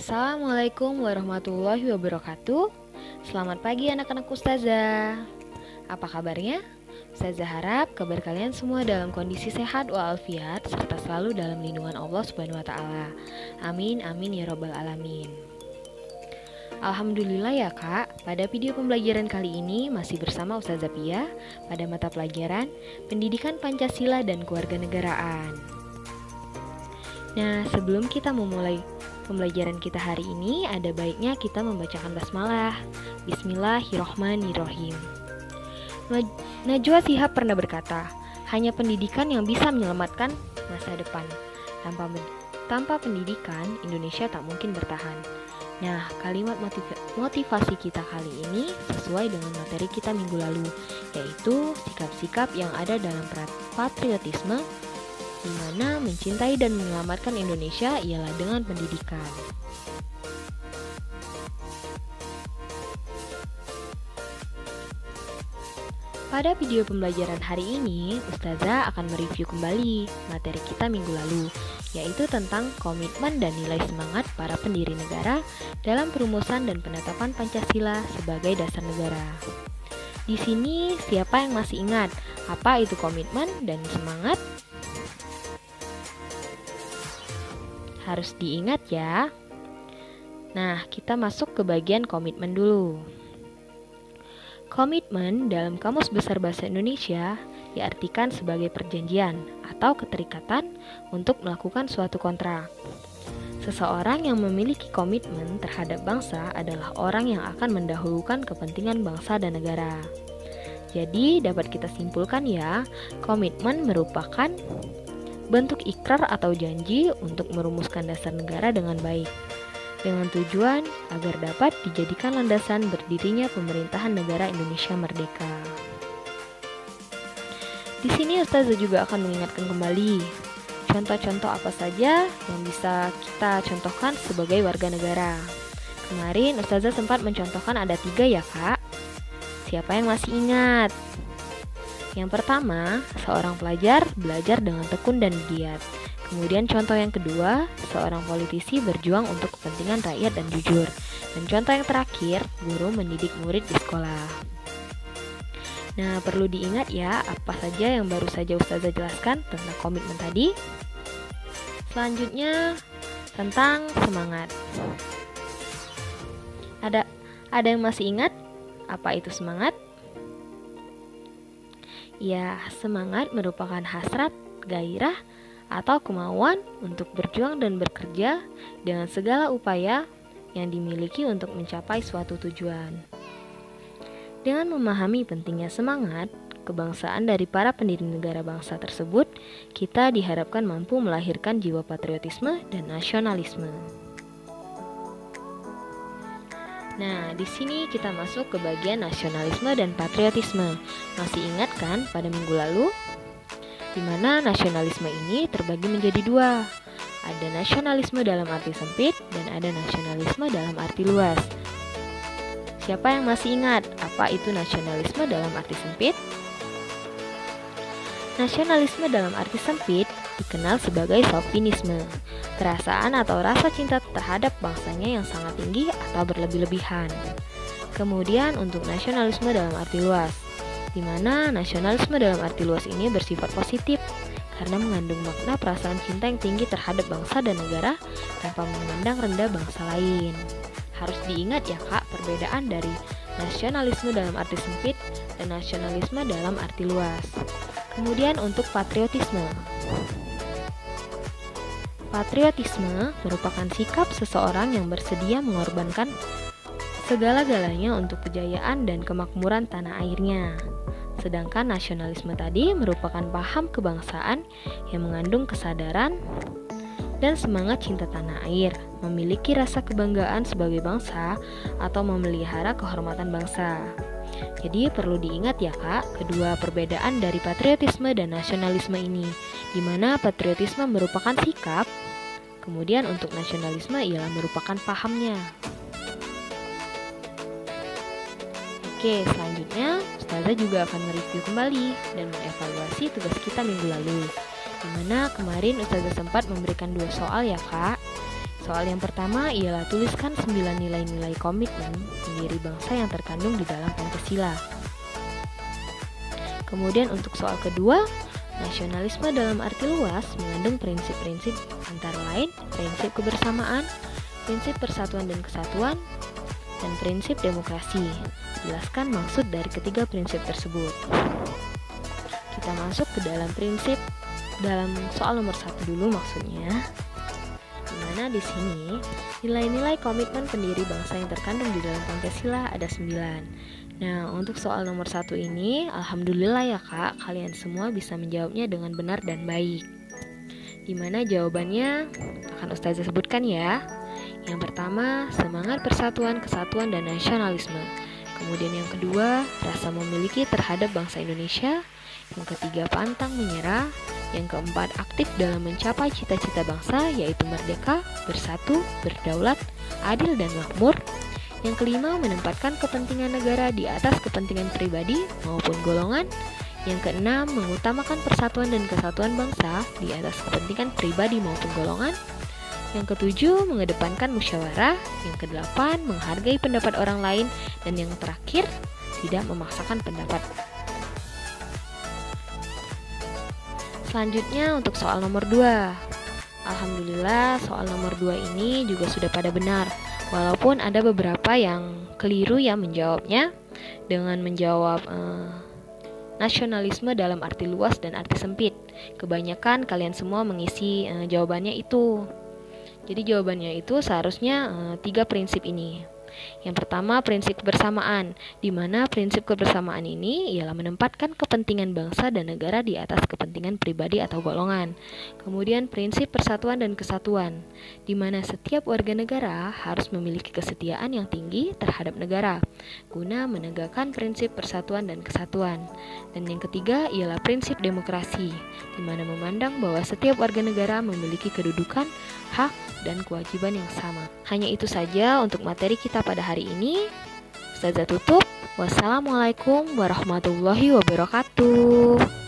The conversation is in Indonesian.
Assalamualaikum warahmatullahi wabarakatuh. Selamat pagi anak-anak Ustazah. Apa kabarnya? Ustazah harap kabar kalian semua dalam kondisi sehat walafiat serta selalu dalam lindungan Allah Subhanahu wa taala. Amin amin ya rabbal alamin. Alhamdulillah ya Kak, pada video pembelajaran kali ini masih bersama Ustazah Pia pada mata pelajaran Pendidikan Pancasila dan Kewarganegaraan. Nah, sebelum kita memulai pembelajaran kita hari ini, ada baiknya kita membacakan basmalah. Bismillahirrohmanirrohim. Najwa Shihab pernah berkata, hanya pendidikan yang bisa menyelamatkan masa depan. Tanpa pendidikan, Indonesia tak mungkin bertahan. Nah, kalimat motivasi kita kali ini sesuai dengan materi kita minggu lalu, yaitu sikap-sikap yang ada dalam patriotisme, di mana mencintai dan menyelamatkan Indonesia ialah dengan pendidikan. Pada video pembelajaran hari ini, Ustazah akan mereview kembali materi kita minggu lalu, yaitu tentang komitmen dan nilai semangat para pendiri negara dalam perumusan dan penetapan Pancasila sebagai dasar negara. Di sini, siapa yang masih ingat apa itu komitmen dan semangat? Harus diingat ya. Nah, kita masuk ke bagian komitmen dulu. Komitmen dalam Kamus Besar Bahasa Indonesia diartikan sebagai perjanjian atau keterikatan untuk melakukan suatu kontrak. Seseorang yang memiliki komitmen terhadap bangsa adalah orang yang akan mendahulukan kepentingan bangsa dan negara. Jadi, dapat kita simpulkan ya, komitmen merupakan bentuk ikrar atau janji untuk merumuskan dasar negara dengan baik, dengan tujuan agar dapat dijadikan landasan berdirinya pemerintahan negara Indonesia merdeka. Di sini Ustazah juga akan mengingatkan kembali contoh-contoh apa saja yang bisa kita contohkan sebagai warga negara. Kemarin Ustazah sempat mencontohkan ada 3 ya Kak. Siapa yang masih ingat? Yang pertama, seorang pelajar belajar dengan tekun dan giat. Kemudian contoh yang kedua, seorang politisi berjuang untuk kepentingan rakyat dan jujur. Dan contoh yang terakhir, guru mendidik murid di sekolah. Nah, perlu diingat ya, apa saja yang baru saja Ustazah jelaskan tentang komitmen tadi. Selanjutnya, tentang semangat. Ada yang masih ingat apa itu semangat? Ya, semangat merupakan hasrat, gairah, atau kemauan untuk berjuang dan bekerja dengan segala upaya yang dimiliki untuk mencapai suatu tujuan. Dengan memahami pentingnya semangat, kebangsaan dari para pendiri negara bangsa tersebut, kita diharapkan mampu melahirkan jiwa patriotisme dan nasionalisme. Nah, di sini kita masuk ke bagian nasionalisme dan patriotisme. Masih ingat kan pada minggu lalu? Di mana nasionalisme ini terbagi menjadi 2. Ada nasionalisme dalam arti sempit dan ada nasionalisme dalam arti luas. Siapa yang masih ingat apa itu nasionalisme dalam arti sempit? Nasionalisme dalam arti sempit dikenal sebagai sovinisme, perasaan atau rasa cinta terhadap bangsanya yang sangat tinggi atau berlebih-lebihan. Kemudian untuk nasionalisme dalam arti luas, di mana nasionalisme dalam arti luas ini bersifat positif karena mengandung makna perasaan cinta yang tinggi terhadap bangsa dan negara tanpa memandang rendah bangsa lain. Harus diingat ya Kak, perbedaan dari nasionalisme dalam arti sempit dan nasionalisme dalam arti luas. Kemudian untuk patriotisme. Patriotisme merupakan sikap seseorang yang bersedia mengorbankan segala-galanya untuk kejayaan dan kemakmuran tanah airnya. Sedangkan nasionalisme tadi merupakan paham kebangsaan yang mengandung kesadaran dan semangat cinta tanah air, memiliki rasa kebanggaan sebagai bangsa atau memelihara kehormatan bangsa. Jadi perlu diingat ya Kak, kedua perbedaan dari patriotisme dan nasionalisme ini, di mana patriotisme merupakan sikap, kemudian untuk nasionalisme ialah merupakan pahamnya. Oke, selanjutnya Ustazah juga akan mereview kembali dan mengevaluasi tugas kita minggu lalu, di mana kemarin Ustazah sempat memberikan 2 soal ya Kak. Soal yang pertama ialah tuliskan 9 nilai-nilai komitmen pendiri bangsa yang terkandung di dalam Pancasila. Kemudian untuk soal kedua, nasionalisme dalam arti luas mengandung prinsip-prinsip antara lain prinsip kebersamaan, prinsip persatuan dan kesatuan, dan prinsip demokrasi. Jelaskan maksud dari ketiga prinsip tersebut. Kita masuk ke dalam prinsip dalam soal nomor 1 dulu maksudnya. Dimana di sini nilai-nilai komitmen pendiri bangsa yang terkandung di dalam Pancasila ada 9. Nah, untuk soal nomor 1 ini, alhamdulillah ya kak, kalian semua bisa menjawabnya dengan benar dan baik. Dimana jawabannya akan Ustazah sebutkan ya. Yang pertama, semangat persatuan, kesatuan, dan nasionalisme. Kemudian yang kedua, rasa memiliki terhadap bangsa Indonesia. Yang ketiga, pantang menyerah. Yang keempat, aktif dalam mencapai cita-cita bangsa, yaitu merdeka, bersatu, berdaulat, adil, dan makmur. Yang kelima, menempatkan kepentingan negara di atas kepentingan pribadi maupun golongan. Yang keenam, mengutamakan persatuan dan kesatuan bangsa di atas kepentingan pribadi maupun golongan. Yang ketujuh, mengedepankan musyawarah. Yang kedelapan, menghargai pendapat orang lain. Dan yang terakhir, tidak memaksakan pendapat. Selanjutnya untuk soal nomor 2. Alhamdulillah soal nomor 2 ini juga sudah pada benar. Walaupun ada beberapa yang keliru ya menjawabnya dengan menjawab nasionalisme dalam arti luas dan arti sempit. Kebanyakan kalian semua mengisi jawabannya itu. Jadi jawabannya itu seharusnya 3 prinsip ini. Yang pertama, prinsip kebersamaan, di mana prinsip kebersamaan ini ialah menempatkan kepentingan bangsa dan negara di atas kepentingan pribadi atau golongan. Kemudian prinsip persatuan dan kesatuan, di mana setiap warga negara harus memiliki kesetiaan yang tinggi terhadap negara, guna menegakkan prinsip persatuan dan kesatuan. Dan yang ketiga ialah prinsip demokrasi, di mana memandang bahwa setiap warga negara memiliki kedudukan, hak, dan kewajiban yang sama. Hanya itu saja untuk materi kita pada hari ini. Ustazah tutup. Wassalamualaikum warahmatullahi wabarakatuh.